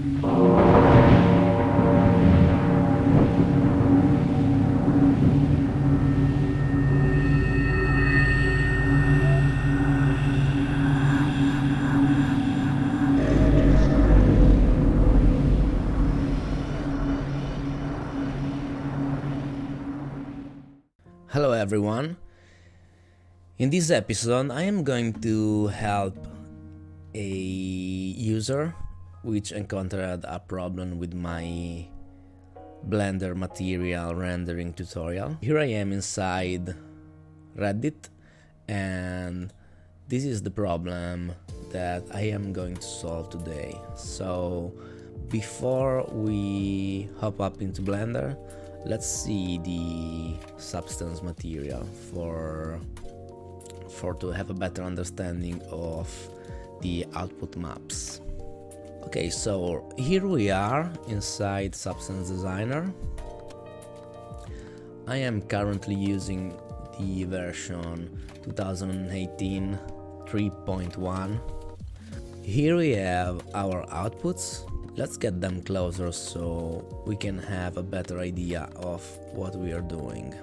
Hello everyone. In this episode I am going to help a user which encountered a problem with my Blender material rendering tutorial. Here I am inside Reddit, and this is the problem that I am going to solve today. So before we hop up into Blender, let's see the substance material for to have a better understanding of the output maps. Okay, so here we are inside Substance Designer. I am currently using the version 2018 3.1. Here we have our outputs. Let's get them closer so we can have a better idea of what we are doing.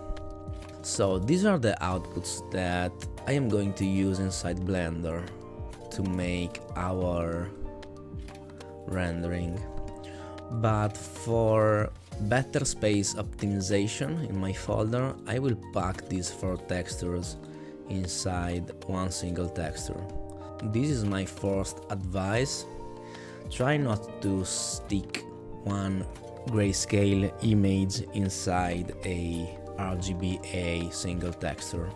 So these are the outputs that I am going to use inside Blender to make our rendering. But for better space optimization in my folder, I will pack these 4 textures inside one single texture. This is my first advice. Try not to stick one grayscale image inside a Rgba single texture.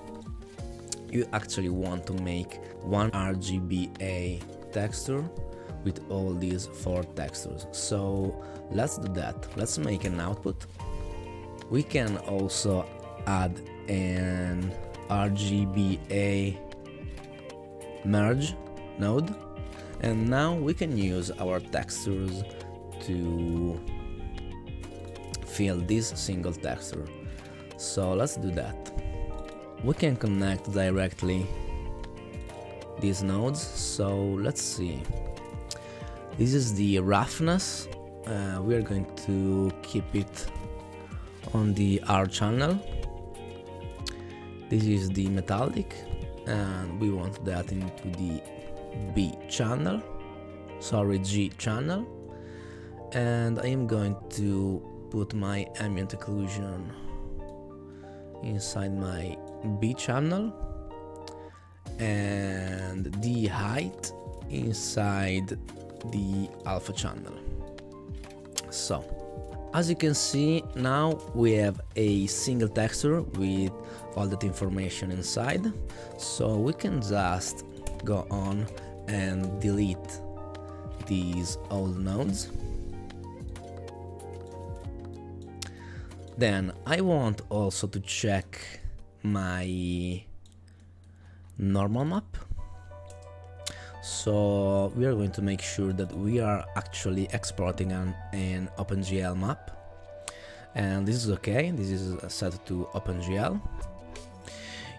You actually want to make one Rgba texture with all these 4 textures. So let's do that. Let's make an output. We can also add an Rgba merge node. And now we can use our textures to fill this single texture. So let's do that. We can connect directly these nodes. So let's see. This is the roughness. We are going to keep it on the R channel. This is the metallic, and we want that into the G channel, and I am going to put my ambient occlusion inside my B channel and the height inside the alpha channel. So as you can see, now we have a single texture with all that information inside, so we can just go on and delete these old nodes. Then I want also to check my normal map. So we are going to make sure that we are actually exporting an OpenGL map, and this is okay. This is set to OpenGL.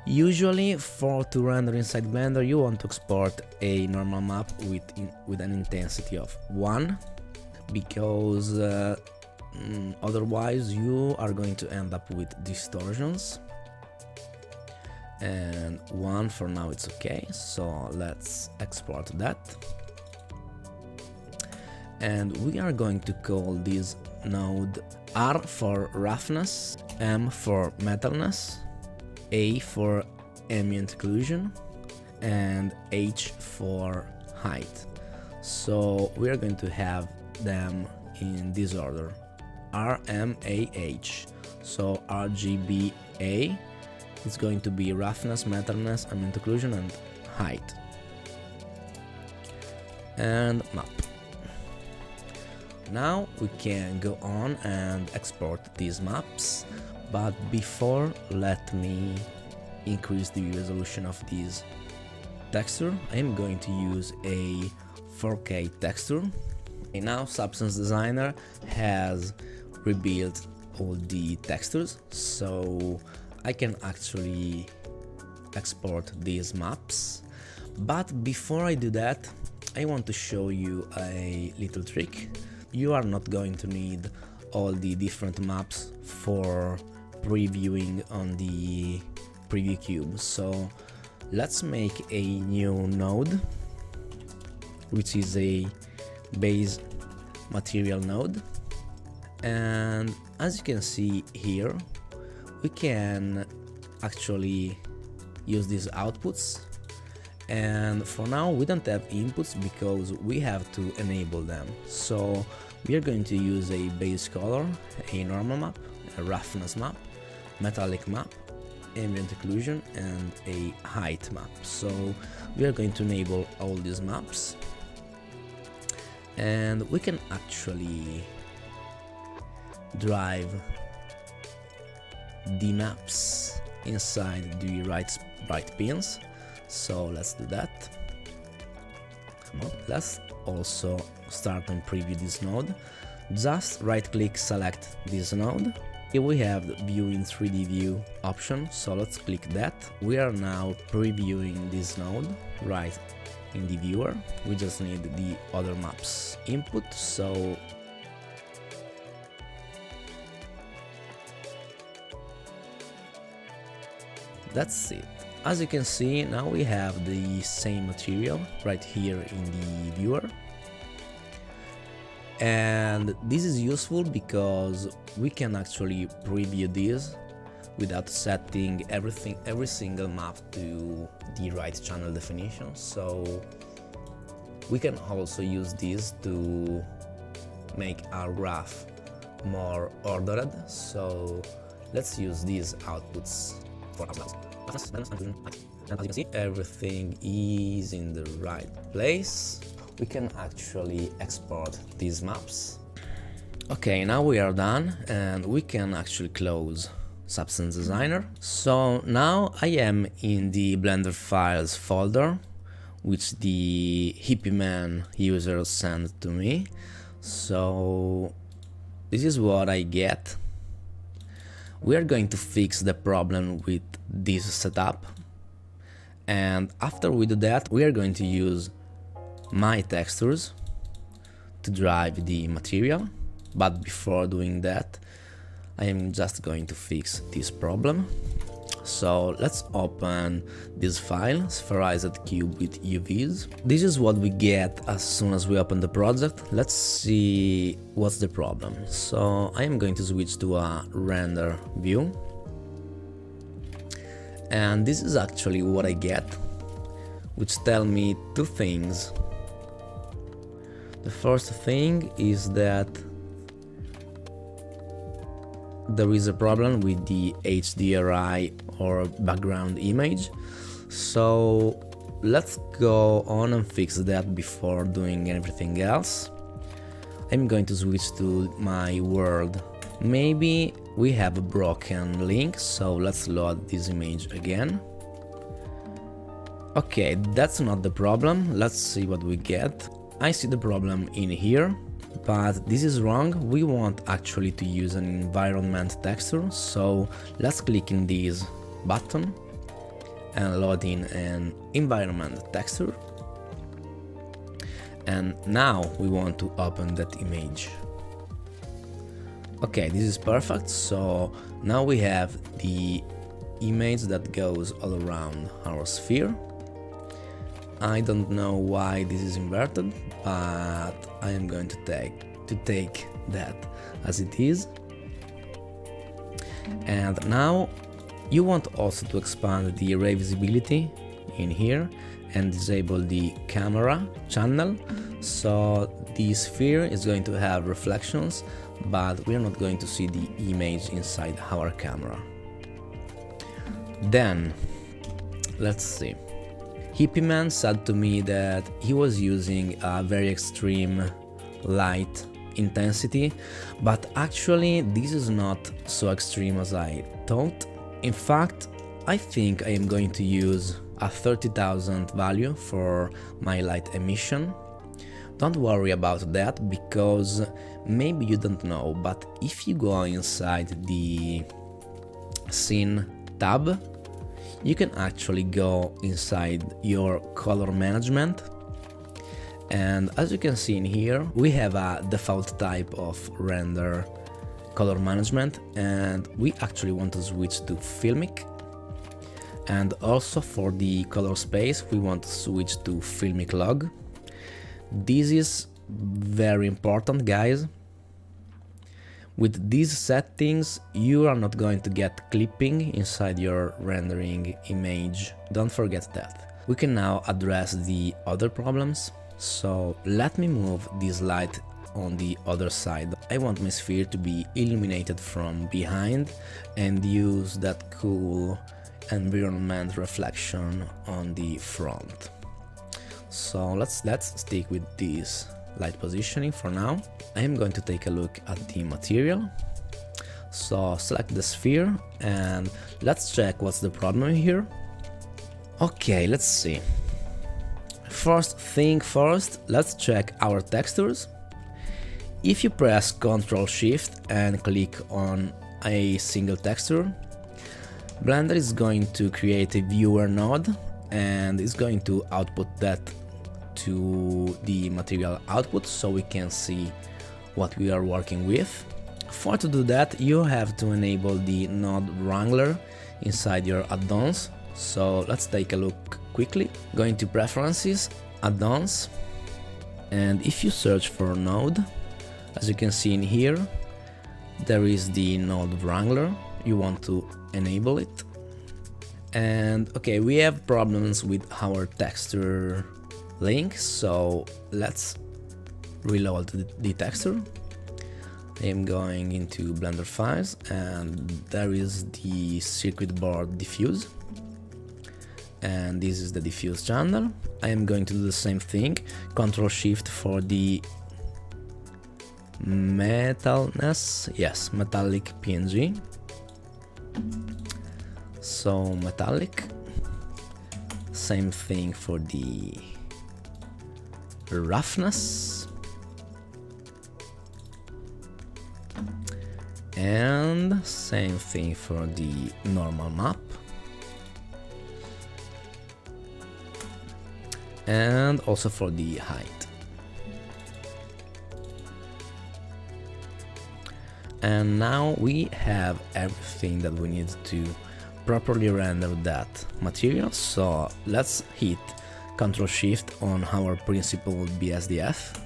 Usually to render inside Blender you want to export a normal map with an intensity of 1, because otherwise you are going to end up with distortions, and 1 for now it's okay. So let's export that, and we are going to call this node R for roughness, M for metalness, A for ambient occlusion, and H for height. So we are going to have them in this order: R, M, A, H. So Rgba is going to be roughness, metalness, ambient occlusion, and height. And map. Now we can go on and export these maps. But before, let me increase the resolution of this texture. I am going to use a 4K texture. And now Substance Designer has rebuilt all the textures, so I can actually export these maps. But before I do that, I want to show you a little trick. you are not going to need all the different maps for previewing on the preview cube. So let's make a new node, which is a base material node. And as you can see here, we can actually use these outputs, and for now we don't have inputs because we have to enable them. So we are going to use a base color, a normal map, a roughness map, metallic map, ambient occlusion, and a height map. So we are going to enable all these maps, and we can actually drive the maps inside the right pins. So let's do that. Let's also start and preview this node. Just right click, select this node. Here we have the view in 3D view option, so let's click that. We are now previewing this node right in the viewer. We just need the other maps input, so that's it. As you can see, now we have the same material right here in the viewer. And this is useful because we can actually preview this without setting every single map to the right channel definition. So we can also use this to make our graph more ordered. So let's use these outputs for ourselves. And as you can see, everything is in the right place. We can actually export these maps. Okay, now we are done and we can actually close Substance Designer. So now I am in the Blender files folder, which the Hippieman user sent to me. So this is what I get. We are going to fix the problem with this setup, and after we do that, we are going to use my textures to drive the material. But before doing that, I am just going to fix this problem. So let's open this file, spherized cube with UVs. This is what we get as soon as we open the project. Let's see what's the problem. So I am going to switch to a render view. And this is actually what I get, which tell me two things. The first thing is that there is a problem with the Hdri or background image. So let's go on and fix that before doing everything else. I'm going to switch to my world. Maybe we have a broken link, so let's load this image again. Okay, that's not the problem. Let's see what we get. I see the problem in here, but this is wrong. We want actually to use an environment texture, so let's click in this button and load in an environment texture. And now we want to open that image. Okay, this is perfect. So now we have the image that goes all around our sphere. I don't know why this is inverted, but I am going to take that as it is. And now you want also to expand the array visibility in here and disable the camera channel, so the sphere is going to have reflections, but we are not going to see the image inside our camera. Then let's see. Hippieman said to me that he was using a very extreme light intensity, but actually this is not so extreme as I thought. In fact, I think I am going to use a 30,000 value for my light emission. Don't worry about that, because maybe you don't know, but if you go inside the scene tab, you can actually go inside your color management And as you can see in here, we have a default type of render color management, and we actually want to switch to filmic. And also for the color space, we want to switch to filmic log. This is very important, guys. With these settings, you are not going to get clipping inside your rendering image. Don't forget that. We can now address the other problems. So let me move this light on the other side. I want my sphere to be illuminated from behind and use that cool environment reflection on the front. So let's stick with this light positioning for now. I am going to take a look at the material. So select the sphere and let's check what's the problem here. Okay, let's see. First thing first, let's check our textures. If you press Ctrl Shift and click on a single texture, Blender is going to create a viewer node and is going to output that to the material output so we can see what we are working with. For to do that, you have to enable the node wrangler inside your add-ons. So let's take a look quickly. Going to preferences, add-ons, and if you search for node, as you can see in here, there is the node wrangler. You want to enable it. And okay, we have problems with our texture link, so let's reload the texture. I am going into Blender files and there is the circuit board diffuse, and this is the diffuse channel. I am going to do the same thing, Ctrl Shift for the metalness, yes, metallic PNG. So metallic, same thing for the roughness, and same thing for the normal map, and also for the height. And now we have everything that we need to properly render that material, so let's hit Ctrl Shift on our principal BSDF.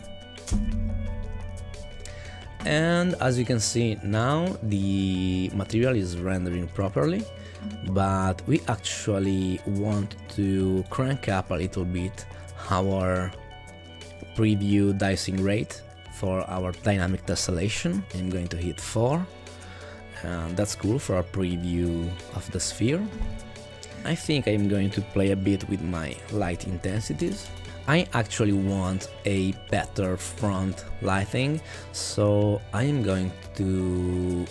And as you can see now, the material is rendering properly, but we actually want to crank up a little bit our preview dicing rate for our dynamic tessellation. I'm going to hit 4, and that's cool for a preview of the sphere. I think I'm going to play a bit with my light intensities. I actually want a better front lighting, so I am going to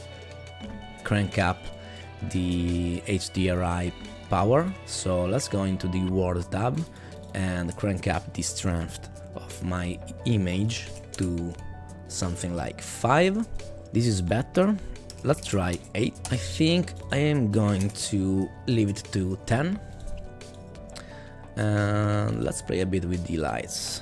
crank up the Hdri power. So let's go into the World tab and crank up the strength of my image to something like 5. This is better. Let's try 8. I think I am going to leave it to 10. And let's play a bit with the lights.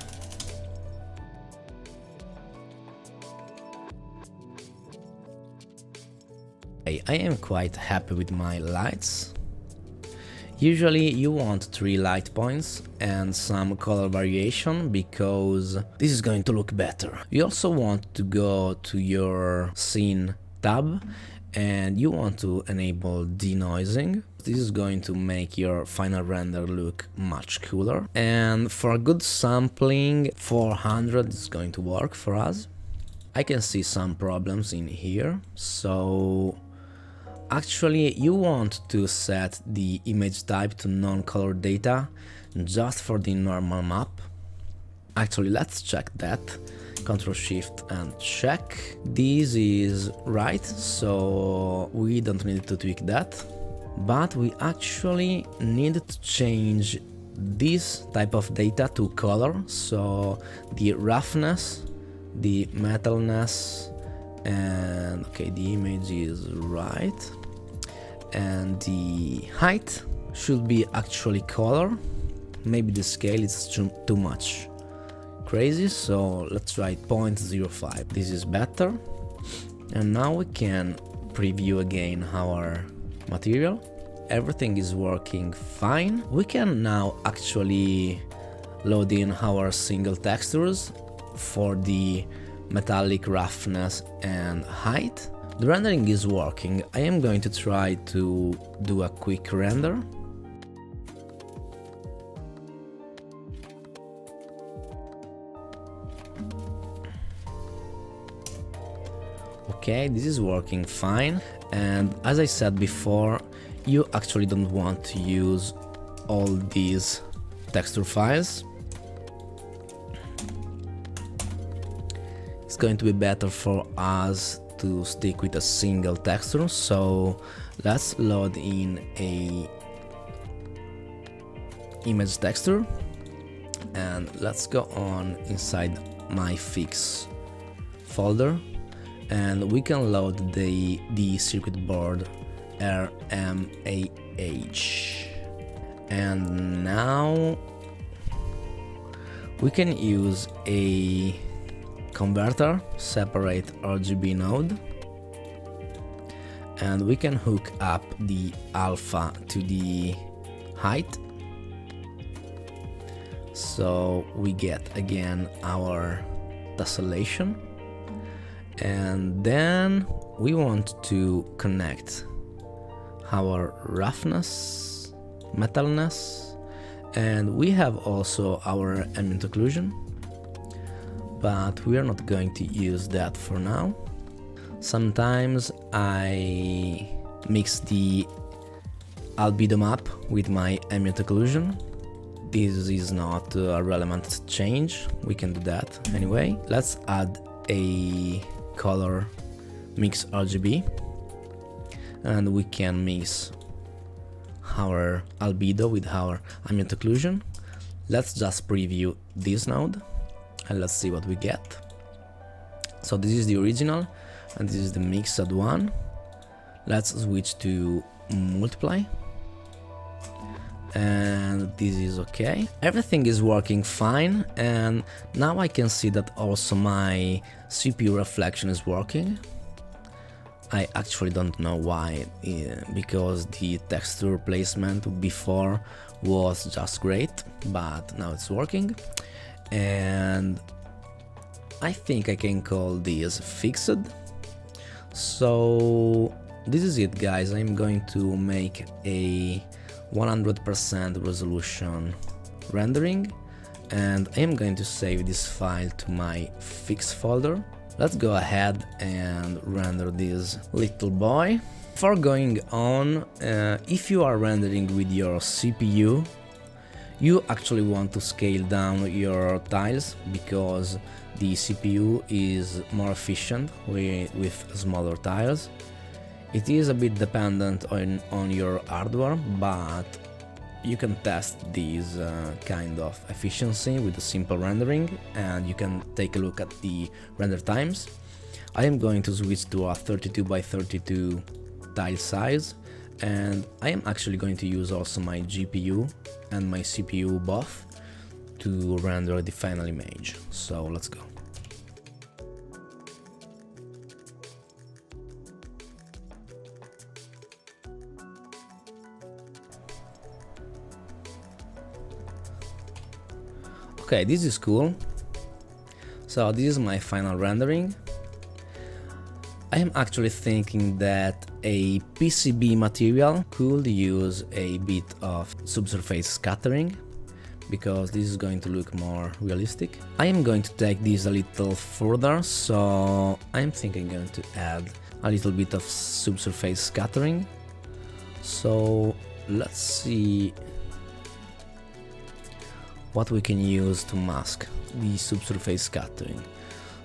I am quite happy with my lights. Usually you want 3 light points and some color variation because this is going to look better. You also want to go to your scene tab and you want to enable denoising. This is going to make your final render look much cooler. And for a good sampling, 400 is going to work for us. I can see some problems in here, so actually you want to set the image type to non-color data just for the normal map. Actually, let's check that. Ctrl Shift and check. This is right, so we don't need to tweak that. But we actually need to change this type of data to color, so the roughness, the metalness, and okay, the image is right, and the height should be actually color. Maybe the scale is too much. crazy, so let's try 0.05. This is better. And now we can preview again our material. Everything is working fine. We can now actually load in our single textures for the metallic roughness and height. The rendering is working. I am going to try to do a quick render. Okay, this is working fine, and as I said before, you actually don't want to use all these texture files. It's going to be better for us to stick with a single texture, so let's load in a image texture, and let's go on inside my fix folder, and we can load the circuit board Rmah, and now we can use a converter, separate Rgb node, and we can hook up the alpha to the height, so we get again our tessellation. And then we want to connect our roughness, metalness, and we have also our ambient occlusion, but we are not going to use that for now. Sometimes I mix the albedo map with my ambient occlusion. This is not a relevant change, we can do that anyway. Let's add a color mix Rgb, and we can mix our albedo with our ambient occlusion. Let's just preview this node and let's see what we get. So this is the original and this is the mixed one. Let's switch to multiply, and this is okay. Everything is working fine, and now I can see that also my CPU reflection is working. I actually don't know why, because the texture placement before was just great, but now it's working, and I think I can call this fixed. So this is it, guys. I'm going to make a 100% resolution rendering, and I am going to save this file to my fix folder. Let's go ahead and render this little boy. Before going on, if you are rendering with your CPU, you actually want to scale down your tiles, because the CPU is more efficient with smaller tiles. It is a bit dependent on your hardware, but you can test this kind of efficiency with a simple rendering, and you can take a look at the render times. I am going to switch to a 32 by 32 tile size, and I am actually going to use also my GPU and my CPU both to render the final image. So let's go. Okay, this is cool. So this is my final rendering. I am actually thinking that a PCB material could use a bit of subsurface scattering, because this is going to look more realistic. I am going to take this a little further, so I'm thinking I'm going to add a little bit of subsurface scattering. So let's see what we can use to mask the subsurface scattering.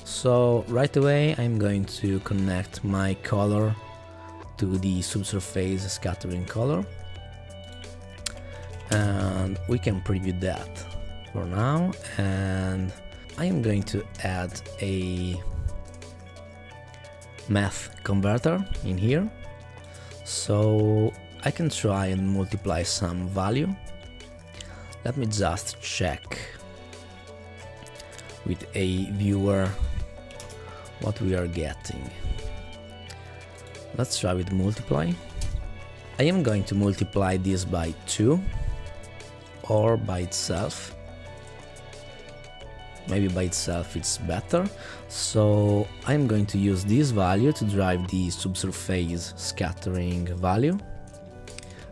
So right away I'm going to connect my color to the subsurface scattering color, and we can preview that for now. And I am going to add a math converter in here, so I can try and multiply some value. Let me just check with a viewer what we are getting. Let's try with multiply. I am going to multiply this by 2 or by itself. Maybe by itself it's better. So I'm going to use this value to drive the subsurface scattering value,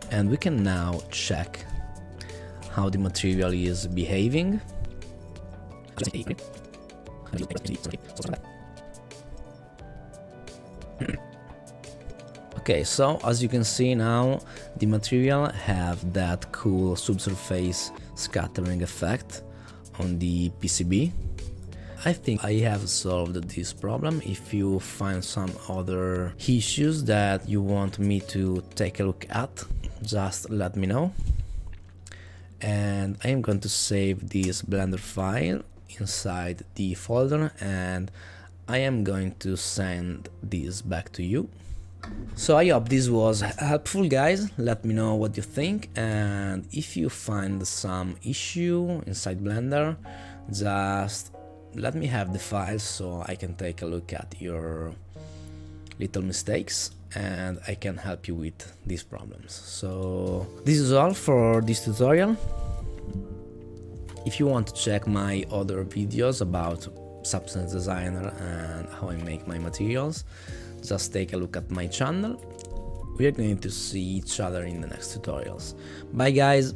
and we can now check how the material is behaving. Okay, so as you can see now, the material have that cool subsurface scattering effect on the PCB. I think I have solved this problem. If you find some other issues that you want me to take a look at, just let me know. And I am going to save this Blender file inside the folder, and I am going to send this back to you. So I hope this was helpful, guys. Let me know what you think, and if you find some issue inside Blender, just let me have the files so I can take a look at your little mistakes and I can help you with these problems. So this is all for this tutorial. If you want to check my other videos about Substance Designer and how I make my materials, just take a look at my channel. We are going to see each other in the next tutorials. Bye guys!